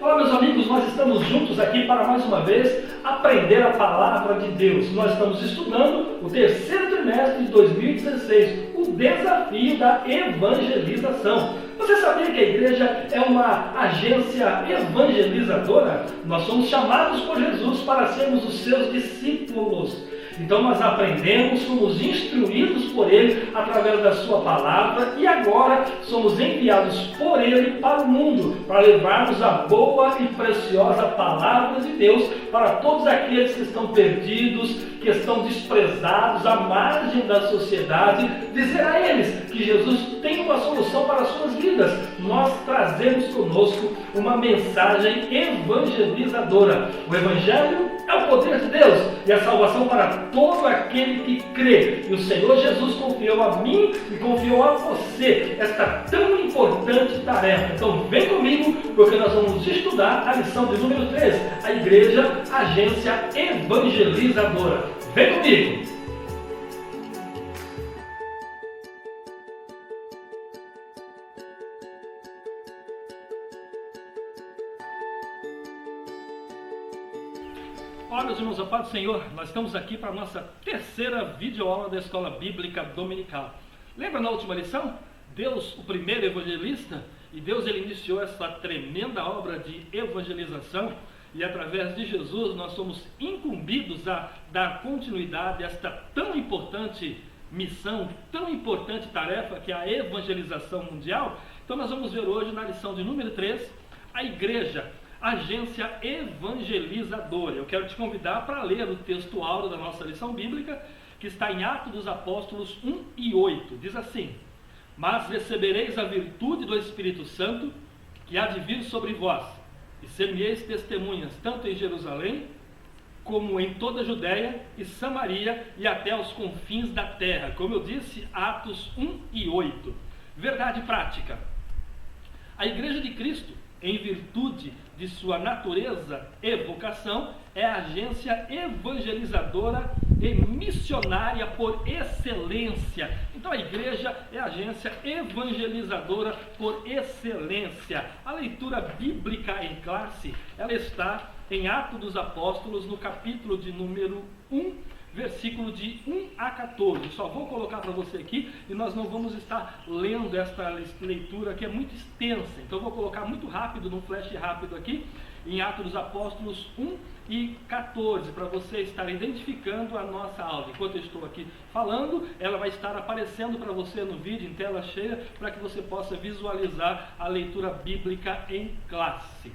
Olá, meus amigos, nós estamos juntos aqui para mais uma vez aprender a palavra de Deus. Nós estamos estudando o terceiro trimestre de 2016, o desafio da evangelização. Você sabia que a igreja é uma agência evangelizadora? Nós somos chamados por Jesus para sermos os seus discípulos. Então nós aprendemos, somos instruídos por Ele através da sua palavra e agora somos enviados por Ele para o mundo, para levarmos a boa e preciosa palavra de Deus para todos aqueles que estão perdidos, que estão desprezados, à margem da sociedade, dizer a eles que Jesus tem uma solução para as suas vidas. Nós trazemos conosco uma mensagem evangelizadora. O Evangelho é o poder de Deus e a salvação para todo aquele que crê. E o Senhor Jesus confiou a mim e confiou a você esta tão importante tarefa. Então vem comigo, porque nós vamos estudar a lição de número 3, a Igreja Agência Evangelizadora. Vem comigo! Olá, meus irmãos, a paz do Senhor, nós estamos aqui para a nossa terceira videoaula da Escola Bíblica Dominical. Lembra na última lição? Deus, o primeiro evangelista, e Deus ele iniciou essa tremenda obra de evangelização e através de Jesus nós somos incumbidos a dar continuidade a esta tão importante missão, tão importante tarefa que é a evangelização mundial. Então nós vamos ver hoje na lição de número 3, a Igreja Agência Evangelizadora. Eu quero te convidar para ler o texto áureo da nossa lição bíblica, que está em Atos dos Apóstolos 1 e 8. Diz assim: Mas recebereis a virtude do Espírito Santo, que há de vir sobre vós, e ser-me-eis testemunhas, tanto em Jerusalém, como em toda a Judéia e Samaria, e até aos confins da terra. Como eu disse, Atos 1 e 8. Verdade prática. A Igreja de Cristo, em virtude de sua natureza e vocação, é a agência evangelizadora e missionária por excelência. Então a igreja é a agência evangelizadora por excelência. A leitura bíblica em classe, ela está em Atos dos Apóstolos, no capítulo de número 1, versículo de 1 a 14. Só vou colocar para você aqui e nós não vamos estar lendo esta leitura que é muito extensa. Então eu vou colocar muito rápido, num flash rápido aqui, em Atos dos Apóstolos 1 e 14, para você estar identificando a nossa aula. Enquanto eu estou aqui falando, ela vai estar aparecendo para você no vídeo, em tela cheia, para que você possa visualizar a leitura bíblica em classe.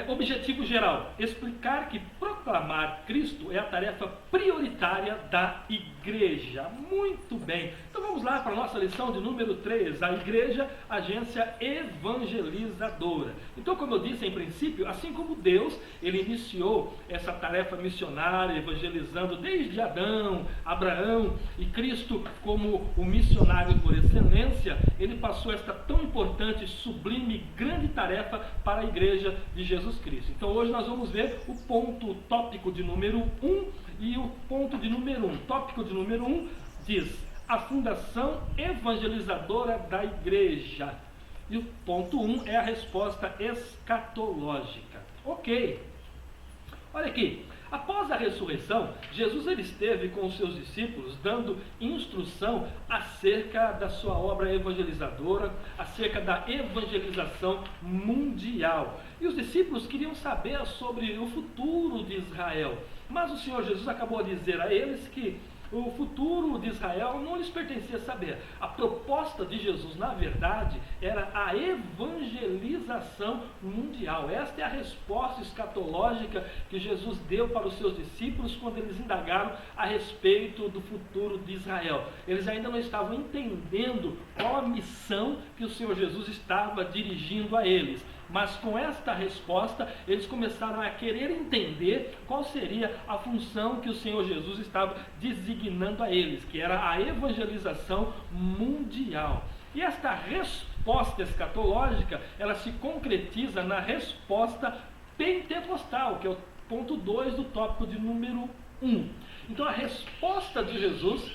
Objetivo geral: explicar que proclamar Cristo é a tarefa prioritária da igreja. Muito bem, então vamos lá para a nossa lição de número 3, a Igreja Agência Evangelizadora. Então, como eu disse em princípio, assim como Deus ele iniciou essa tarefa missionária, evangelizando desde Adão, Abraão e Cristo como o missionário por excelência, ele passou esta tão importante, sublime, grande tarefa para a igreja de Jesus Cristo. Então hoje nós vamos ver o tópico de número 1 e o ponto de número 1. Tópico de número 1 diz: a fundação evangelizadora da igreja. E o ponto 1 é a resposta escatológica. Ok. Olha aqui. Após a ressurreição, Jesus ele esteve com os seus discípulos dando instrução acerca da sua obra evangelizadora, acerca da evangelização mundial. E os discípulos queriam saber sobre o futuro de Israel. Mas o Senhor Jesus acabou de dizer a eles que o futuro de Israel não lhes pertencia a saber. A proposta de Jesus, na verdade, era a evangelização mundial. Esta é a resposta escatológica que Jesus deu para os seus discípulos quando eles indagaram a respeito do futuro de Israel. Eles ainda não estavam entendendo qual a missão que o Senhor Jesus estava dirigindo a eles. Mas com esta resposta, eles começaram a querer entender qual seria a função que o Senhor Jesus estava designando a eles, que era a evangelização mundial. E esta resposta escatológica, ela se concretiza na resposta pentecostal, que é o ponto 2 do tópico de número 1. Então a resposta de Jesus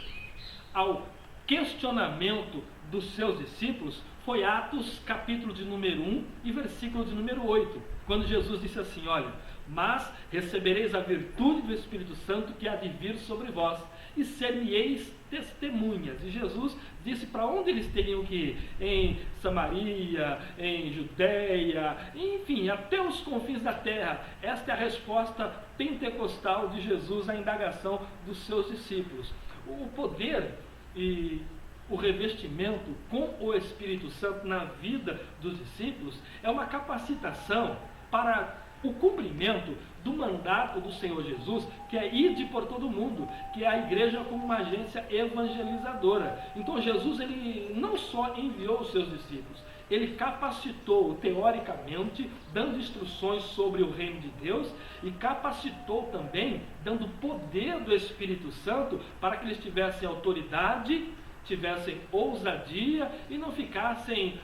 ao questionamento dos seus discípulos foi Atos capítulo de número 1 e versículo de número 8, quando Jesus disse assim: olha, mas recebereis a virtude do Espírito Santo que há de vir sobre vós, e ser-me-eis testemunhas. E Jesus disse para onde eles teriam que ir: em Samaria, em Judeia, enfim, até os confins da terra. Esta é a resposta pentecostal de Jesus à indagação dos seus discípulos. O poder e o revestimento com o Espírito Santo na vida dos discípulos é uma capacitação para o cumprimento do mandato do Senhor Jesus, que é ir por todo mundo, que é a igreja como uma agência evangelizadora. Então Jesus, ele não só enviou os seus discípulos, ele capacitou teoricamente, dando instruções sobre o reino de Deus, e capacitou também, dando poder do Espírito Santo para que eles tivessem autoridade, tivessem ousadia e não ficassem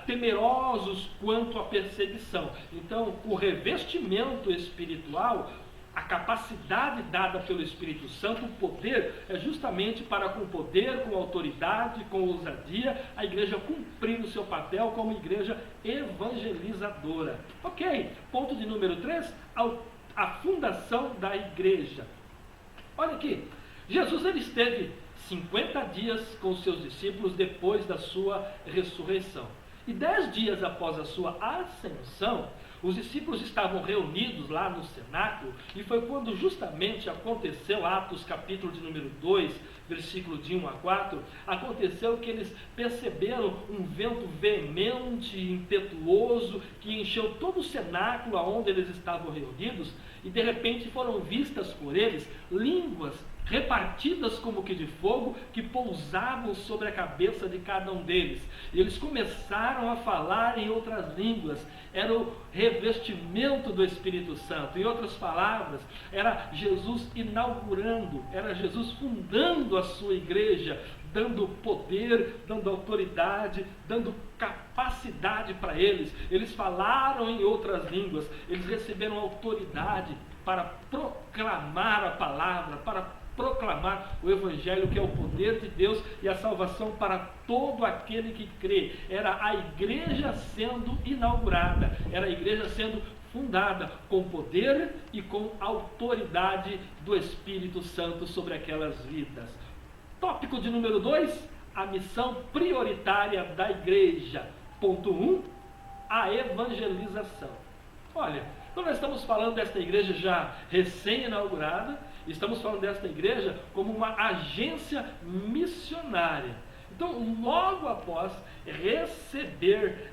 temerosos quanto à perseguição. Então, o revestimento espiritual, a capacidade dada pelo Espírito Santo, o poder, é justamente para, com poder, com autoridade, com ousadia, a igreja cumprir o seu papel como igreja evangelizadora. Ok, ponto de número 3, a fundação da igreja. Olha aqui, Jesus ele esteve 50 dias com os seus discípulos depois da sua ressurreição. E 10 dias após a sua ascensão, os discípulos estavam reunidos lá no cenáculo, e foi quando justamente aconteceu, Atos capítulo de número 2, versículo de 1 a 4, aconteceu que eles perceberam um vento veemente, impetuoso, que encheu todo o cenáculo onde eles estavam reunidos, e de repente foram vistas por eles línguas repartidas como que de fogo, que pousavam sobre a cabeça de cada um deles. E eles começaram a falar em outras línguas. Era o revestimento do Espírito Santo. Em outras palavras, era Jesus inaugurando, era Jesus fundando a sua igreja, dando poder, dando autoridade, dando capacidade para eles. Eles falaram em outras línguas, eles receberam autoridade para proclamar a palavra, para proclamar o Evangelho, que é o poder de Deus e a salvação para todo aquele que crê. Era a igreja sendo inaugurada, era a igreja sendo fundada com poder e com autoridade do Espírito Santo sobre aquelas vidas. Tópico de número 2, a missão prioritária da igreja. Ponto 1, a evangelização. Olha, nós estamos falando desta igreja já recém-inaugurada, estamos falando desta igreja como uma agência missionária. Então, logo após receber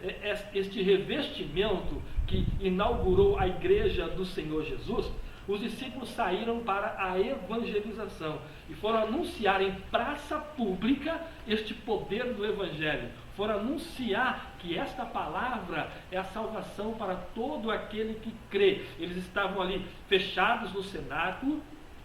este revestimento que inaugurou a igreja do Senhor Jesus, os discípulos saíram para a evangelização e foram anunciar em praça pública este poder do Evangelho. Foram anunciar que esta palavra é a salvação para todo aquele que crê. Eles estavam ali fechados no cenáculo,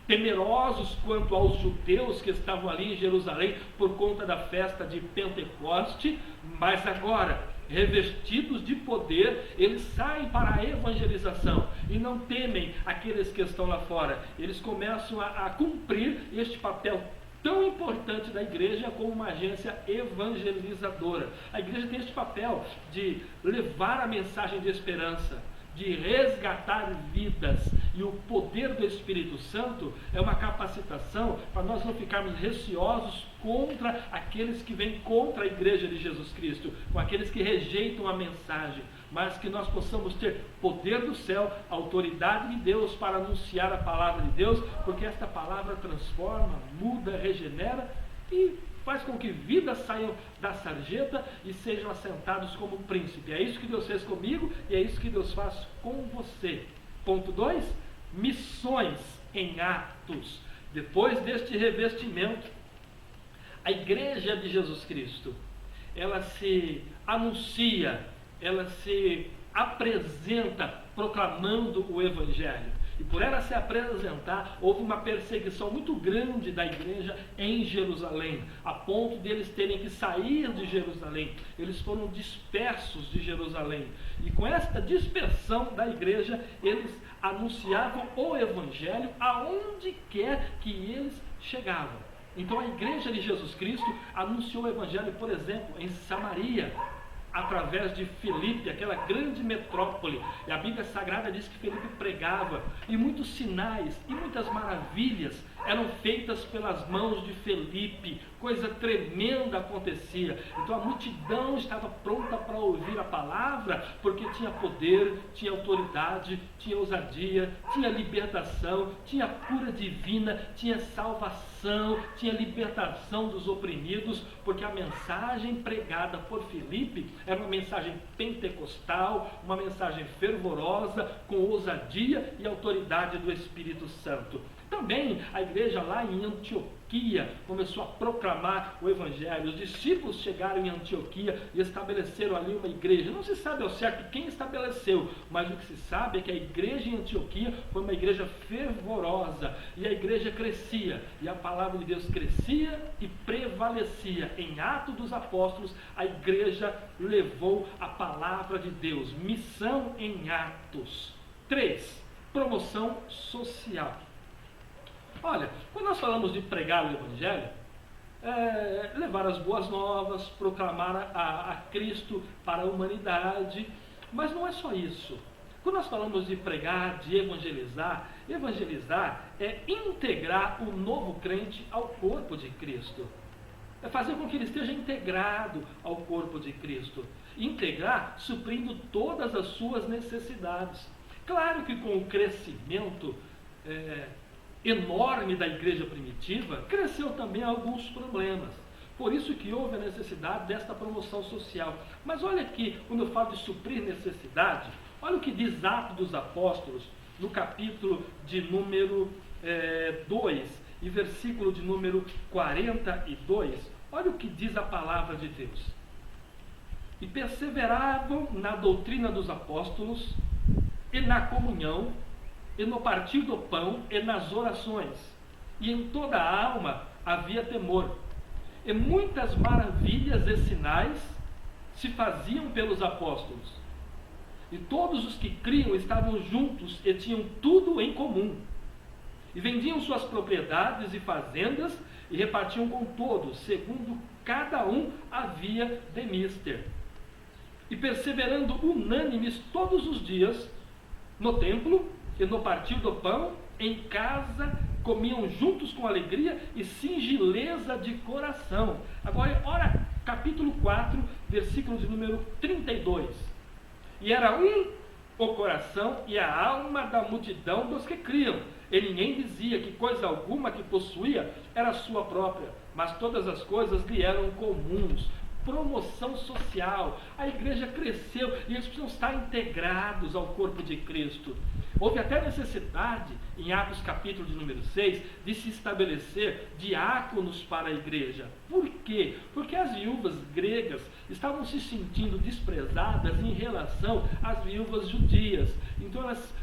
temerosos quanto aos judeus que estavam ali em Jerusalém por conta da festa de Pentecoste, mas agora, revestidos de poder, eles saem para a evangelização e não temem aqueles que estão lá fora. Eles começam a cumprir este papel tão importante da igreja como uma agência evangelizadora. A igreja tem este papel de levar a mensagem de esperança, de resgatar vidas, e o poder do Espírito Santo é uma capacitação para nós não ficarmos receosos contra aqueles que vêm contra a igreja de Jesus Cristo, com aqueles que rejeitam a mensagem, mas que nós possamos ter poder do céu, autoridade de Deus para anunciar a palavra de Deus, porque esta palavra transforma, muda, regenera e faz com que vidas saiam da sarjeta e sejam assentados como príncipe. É isso que Deus fez comigo e é isso que Deus faz com você. Ponto 2, missões em Atos. Depois deste revestimento, a igreja de Jesus Cristo, ela se anuncia, ela se apresenta proclamando o Evangelho. E por ela se apresentar, houve uma perseguição muito grande da igreja em Jerusalém, a ponto de eles terem que sair de Jerusalém. Eles foram dispersos de Jerusalém. E com esta dispersão da igreja, eles anunciavam o Evangelho aonde quer que eles chegavam. Então a igreja de Jesus Cristo anunciou o evangelho, por exemplo, em Samaria, através de Filipe, aquela grande metrópole. E a Bíblia Sagrada diz que Filipe pregava, e muitos sinais e muitas maravilhas eram feitas pelas mãos de Filipe, coisa tremenda acontecia. Então a multidão estava pronta para ouvir a palavra, porque tinha poder, tinha autoridade, tinha ousadia, tinha libertação, tinha cura divina, tinha salvação, tinha libertação dos oprimidos, porque a mensagem pregada por Filipe era uma mensagem pentecostal, uma mensagem fervorosa, com ousadia e autoridade do Espírito Santo. Também a igreja lá em Antioquia começou a proclamar o evangelho. Os discípulos chegaram em Antioquia e estabeleceram ali uma igreja. Não se sabe ao certo quem estabeleceu, mas o que se sabe é que a igreja em Antioquia foi uma igreja fervorosa, e a igreja crescia, e a palavra de Deus crescia e prevalecia. Em Atos dos Apóstolos, a igreja levou a palavra de Deus. Missão em Atos. 3. Promoção social. Olha, quando nós falamos de pregar o evangelho, levar as boas novas, proclamar a Cristo para a humanidade, mas não é só isso. Quando nós falamos de pregar, de evangelizar, evangelizar é integrar o novo crente ao corpo de Cristo. É fazer com que ele esteja integrado ao corpo de Cristo. Integrar suprindo todas as suas necessidades. Claro que com o crescimento enorme da igreja primitiva, cresceu também alguns problemas. Por isso que houve a necessidade desta promoção social. Mas olha aqui, quando eu falo de suprir necessidade, olha o que diz Atos dos Apóstolos, no capítulo de número 2, e versículo de número 42. Olha o que diz a palavra de Deus. E perseveravam na doutrina dos apóstolos, e na comunhão, e no partir do pão, e nas orações. E em toda a alma havia temor. E muitas maravilhas e sinais se faziam pelos apóstolos. E todos os que criam estavam juntos e tinham tudo em comum. E vendiam suas propriedades e fazendas e repartiam com todos, segundo cada um havia de mister. E perseverando unânimes todos os dias no templo e no partir do pão, em casa, comiam juntos com alegria e singeleza de coração. Agora, ora, capítulo 4, versículo de número 32. E era o coração e a alma da multidão dos que criam. E ninguém dizia que coisa alguma que possuía era sua própria, mas todas as coisas lhe eram comuns. Promoção social. A igreja cresceu e eles precisam estar integrados ao corpo de Cristo. Houve até necessidade, em Atos capítulo de número 6, de se estabelecer diáconos para a igreja. Por quê? Porque as viúvas gregas estavam se sentindo desprezadas em relação às viúvas judias. Então elas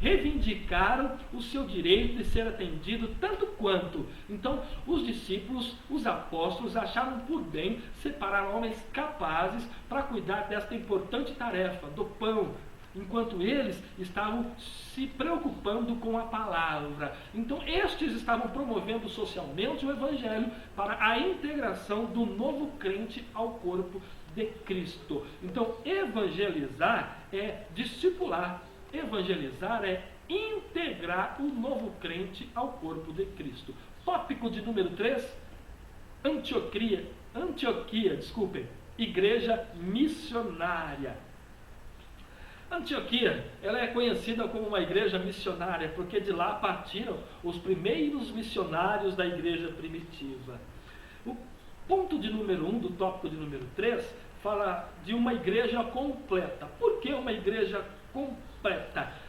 reivindicaram o seu direito de ser atendido tanto quanto. Então, os discípulos, os apóstolos, acharam por bem separar homens capazes para cuidar desta importante tarefa, do pão, enquanto eles estavam se preocupando com a palavra. Então, estes estavam promovendo socialmente o evangelho para a integração do novo crente ao corpo de Cristo. Então, evangelizar é discipular. Evangelizar é integrar o novo crente ao corpo de Cristo. Tópico de número 3, Antioquia, igreja missionária. Antioquia, ela é conhecida como uma igreja missionária, porque de lá partiram os primeiros missionários da igreja primitiva. O ponto de número 1 do tópico de número 3 fala de uma igreja completa. Por que uma igreja completa?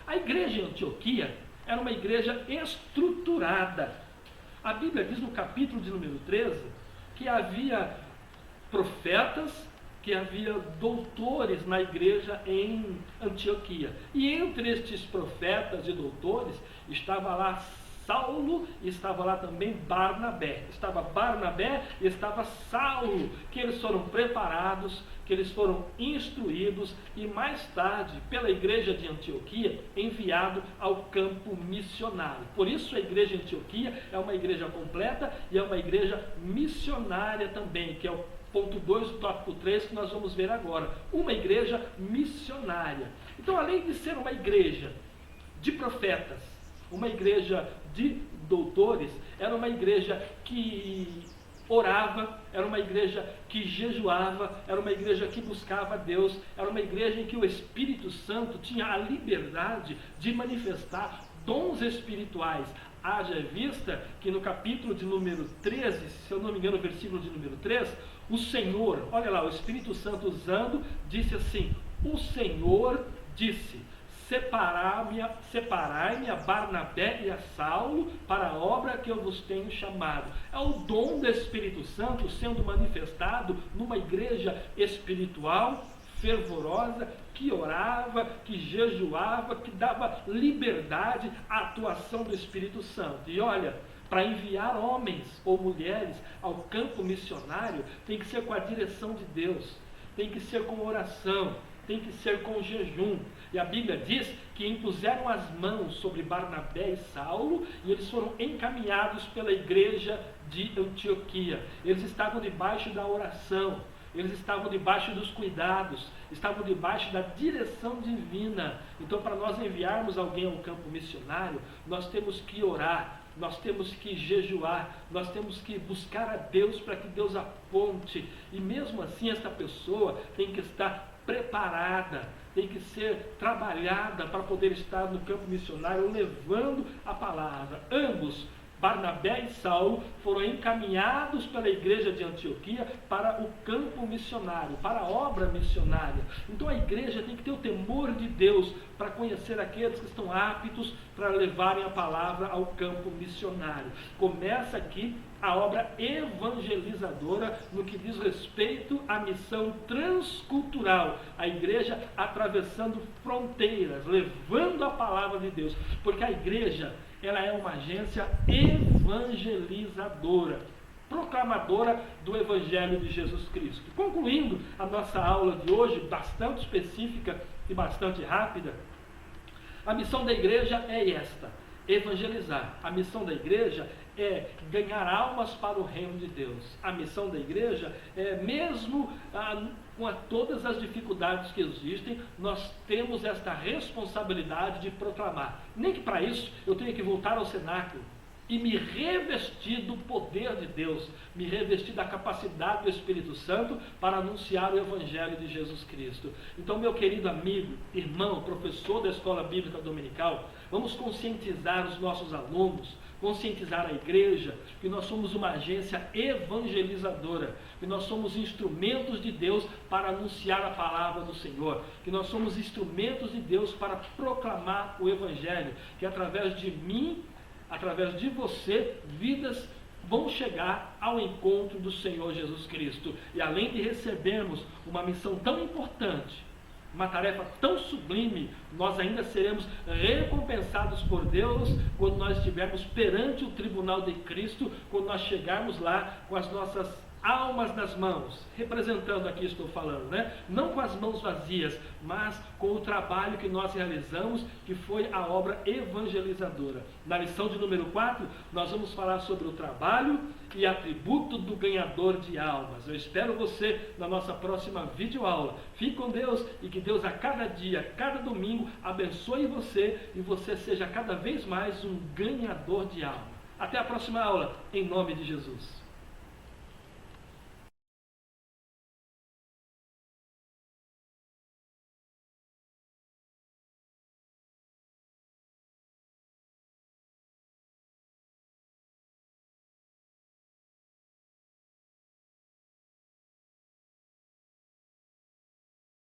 A igreja em Antioquia era uma igreja estruturada. A Bíblia diz no capítulo de número 13 que havia profetas, que havia doutores na igreja em Antioquia. E entre estes profetas e doutores estava lá Saulo e estava lá também Barnabé. Estava Barnabé e estava Saulo, que eles foram preparados, que eles foram instruídos e mais tarde, pela igreja de Antioquia, enviado ao campo missionário. Por isso a igreja de Antioquia é uma igreja completa e é uma igreja missionária também, que é o ponto 2 do tópico 3 que nós vamos ver agora. Uma igreja missionária. Então, além de ser uma igreja de profetas, uma igreja de doutores, era uma igreja que orava, era uma igreja que jejuava, era uma igreja que buscava a Deus, era uma igreja em que o Espírito Santo tinha a liberdade de manifestar dons espirituais. Haja vista que no capítulo de número 13, se eu não me engano, o versículo de número 3, o Senhor, olha lá, o Espírito Santo usando, disse assim: o Senhor disse: separai-me a Barnabé e a Saulo para a obra que eu vos tenho chamado. É o dom do Espírito Santo sendo manifestado numa igreja espiritual, fervorosa, que orava, que jejuava, que dava liberdade à atuação do Espírito Santo. E olha, para enviar homens ou mulheres ao campo missionário, tem que ser com a direção de Deus, tem que ser com oração, tem que ser com jejum. E a Bíblia diz que impuseram as mãos sobre Barnabé e Saulo e eles foram encaminhados pela igreja de Antioquia. Eles estavam debaixo da oração, eles estavam debaixo dos cuidados, estavam debaixo da direção divina. Então, para nós enviarmos alguém ao campo missionário, nós temos que orar, nós temos que jejuar, nós temos que buscar a Deus para que Deus aponte. E mesmo assim, esta pessoa tem que estar preparada, tem que ser trabalhada para poder estar no campo missionário levando a palavra. Ambos, Barnabé e Saulo, foram encaminhados pela igreja de Antioquia para o campo missionário, para a obra missionária. Então a igreja tem que ter o temor de Deus para conhecer aqueles que estão aptos para levarem a palavra ao campo missionário. Começa aqui a obra evangelizadora no que diz respeito à missão transcultural, a igreja atravessando fronteiras, levando a palavra de Deus, porque a igreja, ela é uma agência evangelizadora, proclamadora do Evangelho de Jesus Cristo. Concluindo a nossa aula de hoje, bastante específica e bastante rápida, a missão da igreja é esta: evangelizar. A missão da igreja é ganhar almas para o reino de Deus. A missão da igreja é, mesmo com todas as dificuldades que existem, nós temos esta responsabilidade de proclamar. Nem que para isso eu tenha que voltar ao cenáculo e me revestir do poder de Deus, me revestir da capacidade do Espírito Santo para anunciar o Evangelho de Jesus Cristo. Então, meu querido amigo, irmão, professor da Escola Bíblica Dominical, vamos conscientizar os nossos alunos, conscientizar a igreja, que nós somos uma agência evangelizadora, que nós somos instrumentos de Deus para anunciar a palavra do Senhor, que nós somos instrumentos de Deus para proclamar o Evangelho, que através de mim, através de você, vidas vão chegar ao encontro do Senhor Jesus Cristo. E além de recebermos uma missão tão importante, uma tarefa tão sublime, nós ainda seremos recompensados por Deus quando nós estivermos perante o tribunal de Cristo, quando nós chegarmos lá com as nossas almas nas mãos, representando aqui estou falando, né? Não com as mãos vazias, mas com o trabalho que nós realizamos, que foi a obra evangelizadora. Na lição de número 4, nós vamos falar sobre o trabalho e atributo do ganhador de almas. Eu espero você na nossa próxima videoaula. Fique com Deus e que Deus a cada dia, a cada domingo, abençoe você e você seja cada vez mais um ganhador de alma. Até a próxima aula, em nome de Jesus.